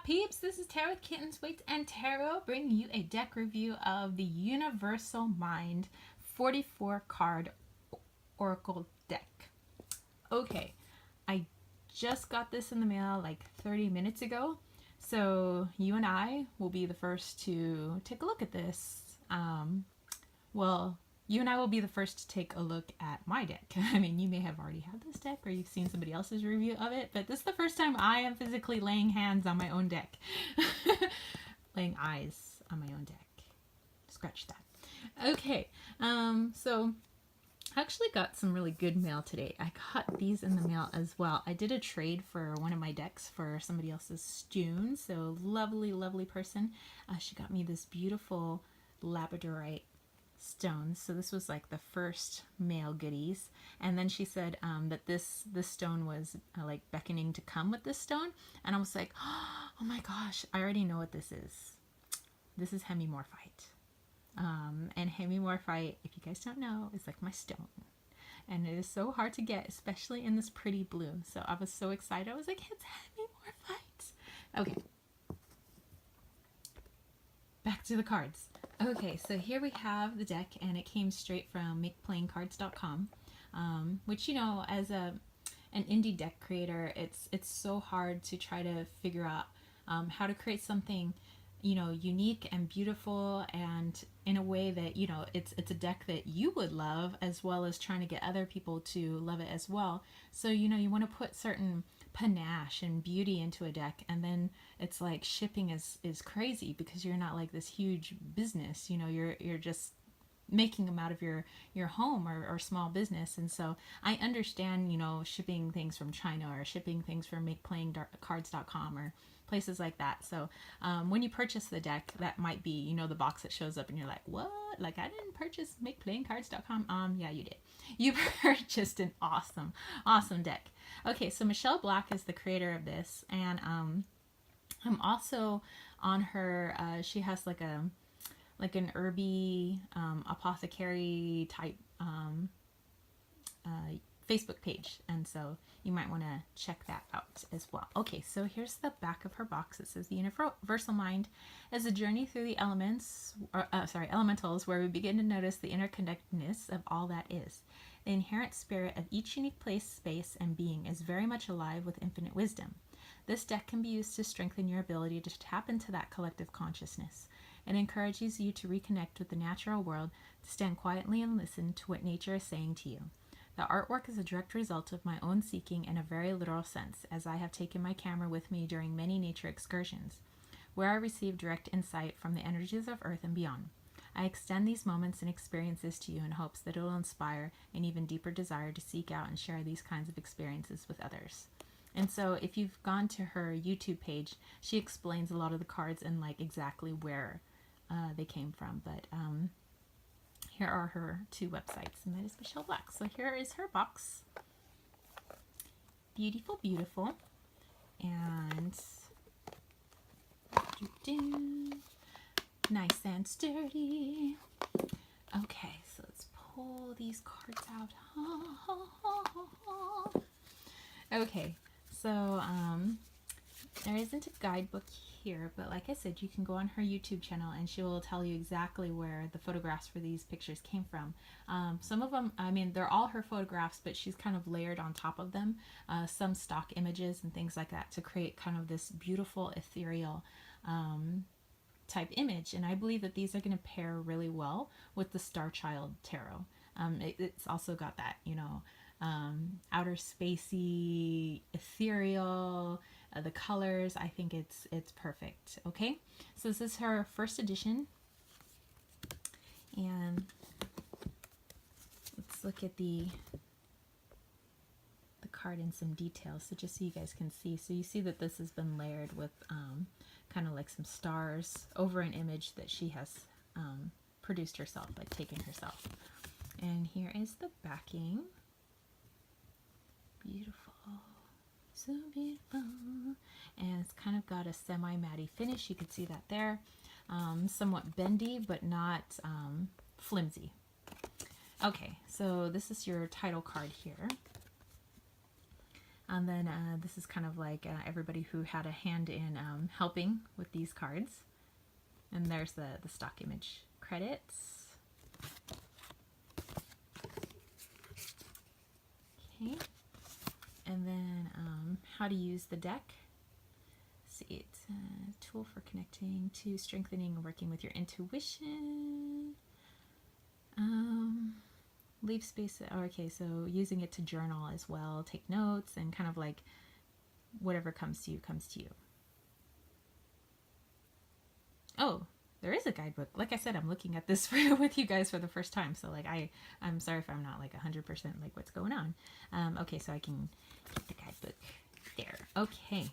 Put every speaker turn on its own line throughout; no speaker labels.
peeps? This is Tarot with Kittens, Weights, and Tarot, bringing you a deck review of the Universal Mind 44 card Oracle deck. Okay, I just got this in the mail like 30 minutes ago, so you and I will be the first to take a look at this. Well, you and I will be the first to take a look at my deck. I mean, you may have already had this deck or you've seen somebody else's review of it, but this is the first time I am physically laying hands on my own deck. Laying eyes on my own deck. Scratch that. Okay, so I actually got some really good mail today. I got these in the mail as well. I did a trade for one of my decks for somebody else's June, so lovely, lovely person. She got me this beautiful labradorite stones. So this was like the first mail goodies, and then she said that this stone was like beckoning to come with this stone, and I was like, oh my gosh, I already know what this is. This is hemimorphite, and hemimorphite, if you guys don't know, is like my stone, and it is so hard to get, especially in this pretty blue. So I was so excited. I was like, it's hemimorphite. Okay, back to the cards. Okay, so here we have the deck, and it came straight from makeplayingcards.com, which, you know, as an indie deck creator, it's so hard to try to figure out how to create something, you know, unique and beautiful, and in a way that, you know, it's a deck that you would love, as well as trying to get other people to love it as well. So, you know, you want to put certain panache and beauty into a deck, and then it's like shipping is crazy because you're not like this huge business, you know, you're just making them out of your home or small business. And so I understand, you know, shipping things from China or shipping things from makeplayingcards.com or places like that. So when you purchase the deck, that might be, you know, the box that shows up and you're like, what? Like, I didn't purchase makeplayingcards.com. Yeah, you did. You purchased an awesome deck. Okay, so Michelle Black is the creator of this, and I'm also on her, she has like an herby apothecary type Facebook page, and so you might want to check that out as well. Okay, so here's the back of her box. It says the Universal Mind is a journey through the elementals, where we begin to notice the interconnectedness of all that is. The inherent spirit of each unique place, space, and being is very much alive with infinite wisdom. This deck can be used to strengthen your ability to tap into that collective consciousness. It encourages you to reconnect with the natural world, to stand quietly and listen to what nature is saying to you. The artwork is a direct result of my own seeking in a very literal sense, as I have taken my camera with me during many nature excursions, where I receive direct insight from the energies of Earth and beyond. I extend these moments and experiences to you in hopes that it will inspire an even deeper desire to seek out and share these kinds of experiences with others. And so if you've gone to her YouTube page, she explains a lot of the cards and like exactly where they came from. But here are her two websites, and that is Michelle Black. So here is her box. Beautiful, beautiful. And nice and sturdy. Okay, so let's pull these cards out. Okay, so there isn't a guidebook here, but like I said, you can go on her YouTube channel and she will tell you exactly where the photographs for these pictures came from. Some of them, I mean, they're all her photographs, but she's kind of layered on top of them some stock images and things like that to create kind of this beautiful ethereal type image. And I believe that these are going to pair really well with the Star Child Tarot. It's also got that, you know, outer spacey, ethereal, the colors. I think it's perfect. Okay, so this is her first edition, and let's look at the card in some detail, so just so you guys can see. So you see that this has been layered with kind of like some stars over an image that she has produced herself, like taken herself. And here is the backing. Beautiful, so beautiful. And it's kind of got a semi-matte finish. You can see that there. Somewhat bendy, but not flimsy. Okay, so this is your title card here. And then this is kind of like everybody who had a hand in helping with these cards. And there's the stock image credits. Okay. And then how to use the deck. See, it's a tool for connecting to strengthening and working with your intuition. Leave space. Okay, so using it to journal as well, take notes, and kind of like whatever comes to you, comes to you. Oh, there is a guidebook. Like I said, I'm looking at this with you guys for the first time. So like I'm sorry if I'm not like 100% like what's going on. Okay, so I can keep the guidebook there. Okay.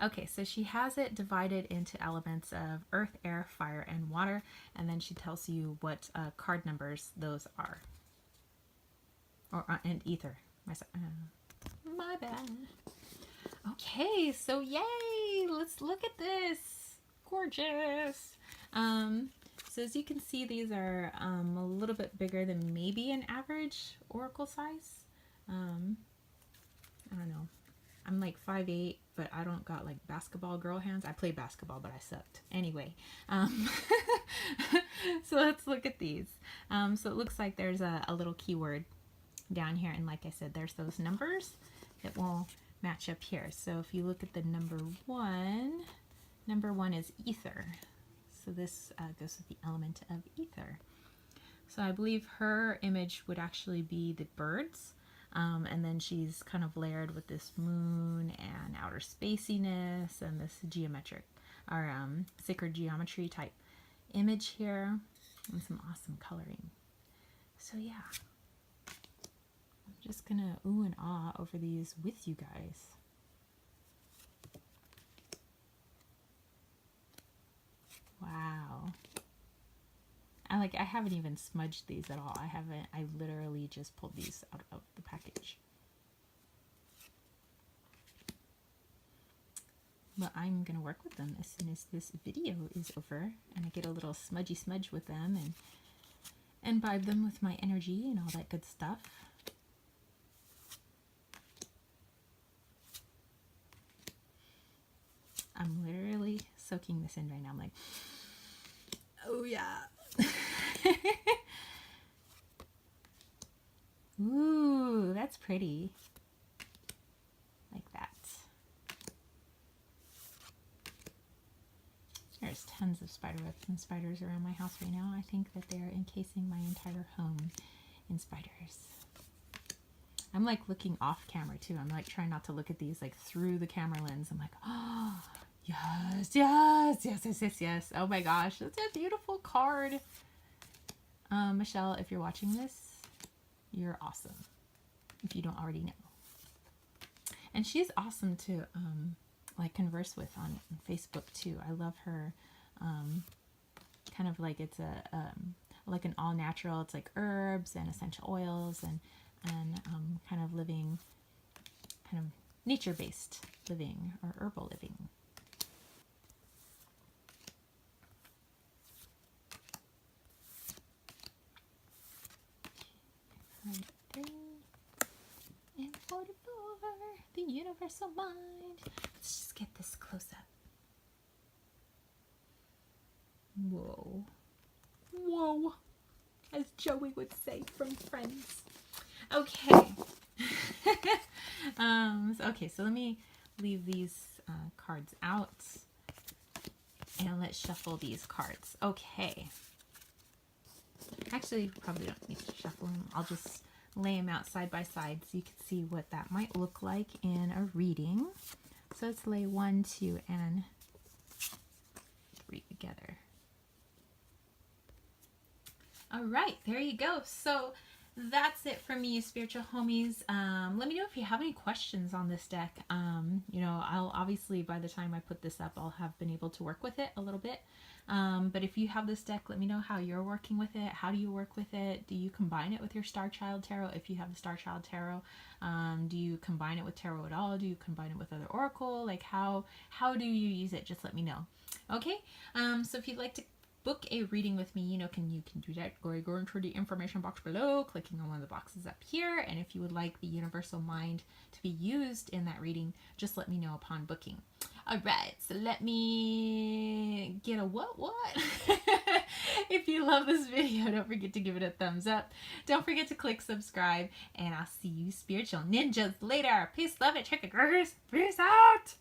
Okay, so she has it divided into elements of earth, air, fire, and water. And then she tells you what card numbers those are. Or and ether. My bad. Okay, so yay! Let's look at this. Gorgeous. So as you can see, these are a little bit bigger than maybe an average oracle size. I don't know. I'm like 5'8", but I don't got like basketball girl hands. I played basketball, but I sucked. Anyway, so let's look at these. So it looks like there's a little keyword down here. And like I said, there's those numbers that will match up here. So if you look at the number one is ether. So this goes with the element of ether. So I believe her image would actually be the birds. And then she's kind of layered with this moon and outer spaciness and this geometric or sacred geometry type image here and some awesome coloring. So yeah, I'm just gonna ooh and ah over these with you guys. Wow. I haven't even smudged these at all. I literally just pulled these out of the package. But I'm gonna work with them as soon as this video is over and I get a little smudgy smudge with them and imbibe them with my energy and all that good stuff. I'm literally soaking this in right now. I'm like, oh yeah. Ooh, that's pretty. Like that. There's tons of spiderwebs and spiders around my house right now. I think that they're encasing my entire home in spiders. I'm like looking off camera too. I'm like trying not to look at these like through the camera lens. I'm like, oh, yes, yes, yes, yes, yes, yes. Oh my gosh, that's a beautiful card. Michelle, if you're watching this, you're awesome. If you don't already know. And she's awesome to like converse with on Facebook too. I love her. Kind of like it's like an all natural. It's like herbs and essential oils and kind of living, kind of nature based living or herbal living. Right there. And 44, the universal mind. Let's just get this close up. Whoa. Whoa. As Joey would say from Friends. Okay. Okay, so let me leave these cards out. And let's shuffle these cards. Okay. Actually, probably don't need to shuffle them. I'll just lay them out side by side so you can see what that might look like in a reading. So let's lay 1, 2, and 3 together. All right, there you go. So that's it from me, spiritual homies. Let me know if you have any questions on this deck. You know, I'll obviously, by the time I put this up, I'll have been able to work with it a little bit. But if you have this deck, let me know how you're working with it. How do you work with it? Do you combine it with your Star Child Tarot? If you have the Star Child Tarot, do you combine it with tarot at all? Do you combine it with other oracle? Like how do you use it? Just let me know. Okay. So if you'd like to book a reading with me, you can do that. Go into the information box below, clicking on one of the boxes up here. And if you would like the universal mind to be used in that reading, just let me know upon booking. All right, so let me get a what? If you love this video, don't forget to give it a thumbs up. Don't forget to click subscribe, and I'll see you spiritual ninjas later. Peace, love, and trick-or-treaters. Peace out.